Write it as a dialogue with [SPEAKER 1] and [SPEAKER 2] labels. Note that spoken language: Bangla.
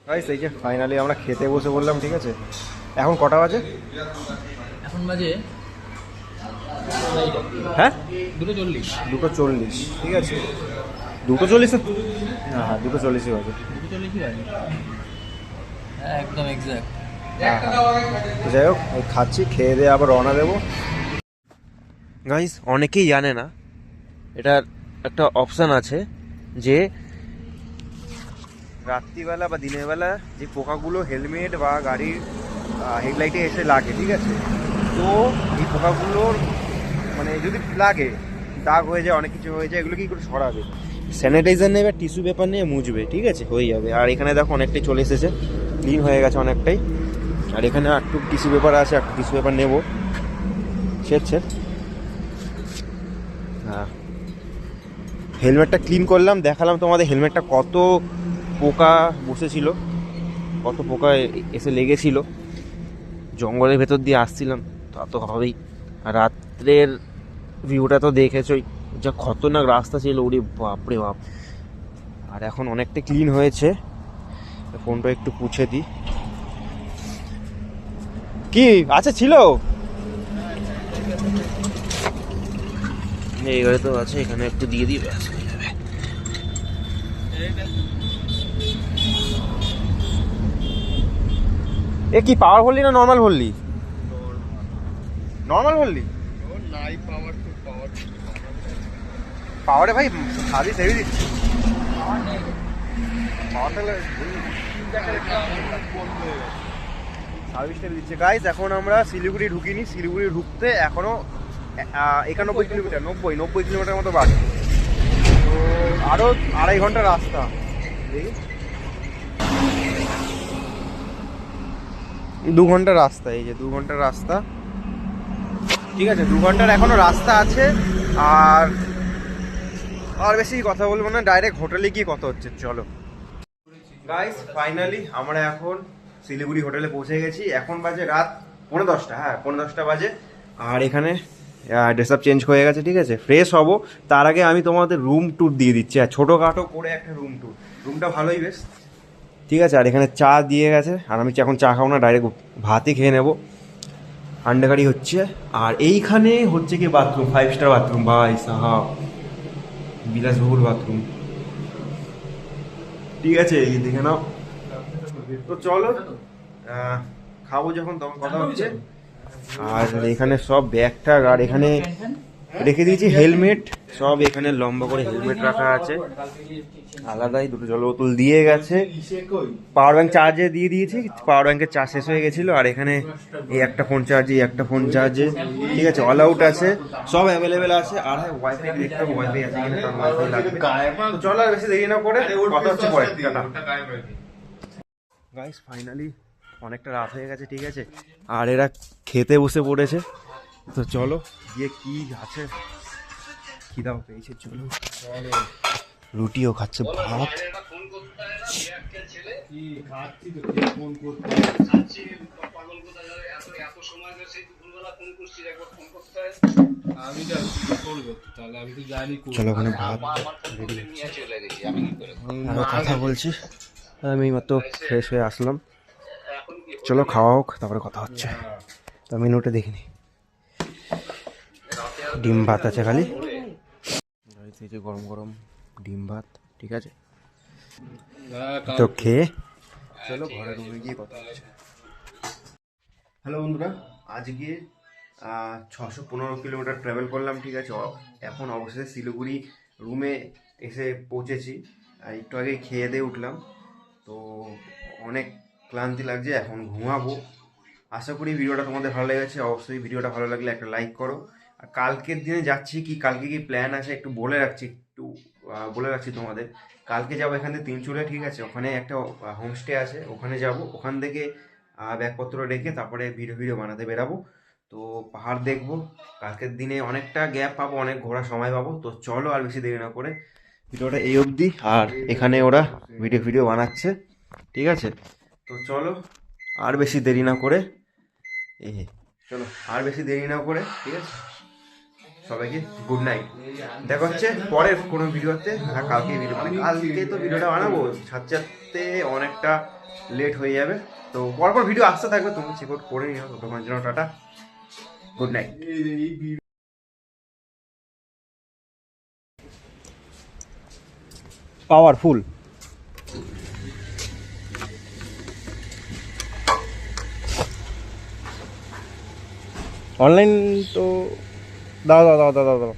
[SPEAKER 1] গাইস এই যে ফাইনালি আমরা খেতে বসে বললাম, ঠিক আছে। এখন কটা বাজে?
[SPEAKER 2] এখন বাজে
[SPEAKER 1] হ্যাঁ
[SPEAKER 2] 2:40।
[SPEAKER 1] 2:40, ঠিক আছে। 2:40? হ্যাঁ হ্যাঁ 2:40 বাজে।
[SPEAKER 2] 2:40 বাজে, হ্যাঁ একদম এক্স্যাক্ট।
[SPEAKER 1] তো যাই হোক, খাচ্ছি, খেয়ে দিয়ে আবার রওনা দেবো। গাইস অনেকেই জানে না এটার একটা অপশান আছে যে রাত্রিবেলা বা দিনের বেলা যে পোকাগুলো হেলমেট বা গাড়ির হেডলাইটে এসে লাগে, ঠিক আছে। তো এই পোকাগুলোর মানে যদি লাগে, দাগ হয়ে যায়, অনেক কিছু হয়ে যায়, এগুলো কি করে সরাবে? স্যানিটাইজার নেবে, টিস্যু পেপার নিয়ে মুছবে, ঠিক আছে, হয়ে যাবে। আর এখানে দেখো অনেকটাই চলে এসেছে, ক্লিন হয়ে গেছে অনেকটাই। আর এখানে একটু টিস্যু পেপার আছে, একটু টিস্যু পেপার নেবো। ছেড়ছে। হ্যাঁ, হেলমেটটা ক্লিন করলাম, দেখালাম তোমাদের হেলমেটটা কত পোকা বসেছিল, কত পোকা এসে লেগেছিল। জঙ্গলের ভেতর দিয়ে আসছিলাম, তা তো হবেই। আর রাত্রের ভিউটা তো দেখেছই, যা খতরনাক রাস্তা ছিল, ওরে বাপরে বাপ। আর এখন অনেকটা ক্লিন হয়েছে। ফোনটা একটু পুছে দিই। কি আচ্ছা ছিল এই ঘরে তো আছে, এখানে একটু দিয়ে দিই, ব্যাস হয়ে যাবে। এ কি পাওয়ার ভরলি না নর্মাল ভরলি? নর্মাল ভরলি? পাওয়ারে ভাই সার্ভিস হেভি দিচ্ছে। সার্ভিসটা দিচ্ছে। গাইস এখন আমরা শিলিগুড়ি ঢুকিনি, শিলিগুড়ি ঢুকতে এখনো 91 কিলোমিটার, 90 কিলোমিটার মতো বাকি। তো আরো 2.5 ঘন্টা রাস্তা। দেখি 2 ঘন্টার রাস্তা, এই যে 2 ঘন্টার রাস্তা, ঠিক আছে। 2 ঘন্টার এখনো রাস্তা আছে। আর আর বেশি কথা বলবো না, ডাইরেক্ট হোটেলে গিয়ে কথা হচ্ছে, চলো। গাইস ফাইনালি আমরা এখন শিলিগুড়ি হোটেলে পৌঁছে গেছি। এখন বাজে রাত 10:45, হ্যাঁ 10:45 বাজে। আর এখানে ড্রেস আপ চেঞ্জ হয়ে গেছে, ঠিক আছে, ফ্রেশ হব। তার আগে আমি তোমাদের রুম ট্যুর দিয়ে দিচ্ছি, আর ছোটোখাটো করে একটা রুম ট্যুর। রুমটা ভালোই বেশ, ঠিক আছে। আর এখানে চা দিয়ে গেছে, আর আমি এখন চা খাবো না, ডাইরেক্ট ভাতই খেয়ে নেবো। আন্ডাকারি হচ্ছে। আর এইখানে হচ্ছে কি বাথরুম, 5 স্টার বাথরুম, ভাই সাহাব, বিলাসবহুল বাথরুম, ঠিক আছে, এই দেখে নাও। তো চলো খাবো যখন তখন কথা হচ্ছে। আর এখানে সব ব্যাগ ট্যাগ, আর এখানে রেখে দিয়েছি হেলমেট সব, এখানে লম্বা করে হেলমেট রাখা আছে আলাদাই। দুটো জল বোতল দিয়ে গেছে, পাওয়ার ব্যাংক চার্জে দিয়ে দিয়েছি, পাওয়ার ব্যাংকের চার্জ শেষ হয়ে গেছিলো। আর এখানে এই একটা ফোন চার্জে, একটা ফোন চার্জে, ঠিক আছে, অল আউট আছে, সব অ্যাভেলেবেল আছে। আর হ্যাঁ ওয়াইফাই দেখতে হবে, ওয়াইফাই আছে এখানে, কারণ ওয়াইফাই লাগবে। তো চলো আর বেশি দেরি না করে কথা হচ্ছে পরে। গাইস ফাইনালি অনেকটা রাত হয়ে গেছে, ঠিক আছে। আর এরা খেতে বসে পড়েছে, তো চলো গিয়ে কি আছে, খিদাও পেয়েছে, চলো। রুটিও খাচ্ছে, ভাত। চলো ওখানে ভাত রেডি হচ্ছে, আমি কথা বলছি। আমি মাত্র ফ্রেশ হয়ে আসলাম, চলো খাওয়া হোক, তারপরে কথা হচ্ছে। তো মেনুটা দেখিনি, ডিম ভাত আছে খালি, এই যে গরম গরম ডিম ভাত, ঠিক আছে। তো খেয়ে চলো ঘরে রুমে গিয়ে কথা হচ্ছে। হ্যালো বন্ধুরা, আজকে 615 কিলোমিটার ট্রাভেল করলাম, ঠিক আছে। এখন অবশেষে শিলিগুড়ি রুমে এসে পৌঁছেছি। একটু আগে খেয়ে দিয়ে উঠলাম, তো অনেক ক্লান্তি লাগছে, এখন ঘুমাবো। আশা করি ভিডিওটা তোমাদের ভালো লেগেছে। অবশ্যই ভিডিওটা ভালো লাগলে একটা লাইক করো। আর কালকের দিনে যাচ্ছি কি, কালকে কি প্ল্যান আছে একটু বলে রাখছি, বলে রাখছি তোমাদের। কালকে যাবো এখান থেকে তিনচুলে, ঠিক আছে, ওখানে একটা হোমস্টে আছে, ওখানে যাব। ওখান থেকে ব্যাগপত্র রেখে তারপরে ভিডিও বানাতে বেরাবো। তো পাহাড় দেখবো। কালকের দিনে অনেকটা গ্যাপ পাবো, অনেক ঘোরার সময় পাবো। তো চলো আর বেশি দেরি না করে, ভিডিওটা এই অবধি। আর এখানে ওরা ভিডিও বানাচ্ছে, ঠিক আছে। তো চলো আর বেশি দেরি না করে, চলো আর বেশি দেরি না করে, ঠিক আছে, সবাইকে গুড নাইট। দেখা হচ্ছে পরের কোনো ভিডিওতে। হ্যাঁ, কালকে ভিডিও মানে কালকে তো ভিডিওটা বানাবো, সাথে অনেকটা লেট হয়ে যাবে। তো পরপর ভিডিও আসতে থাকবে, তুমি চেক আউট করে নিও। ততক্ষণ জন্য tata, good night. Powerful. Online তো দাও দাও দাও দাও দাও দাও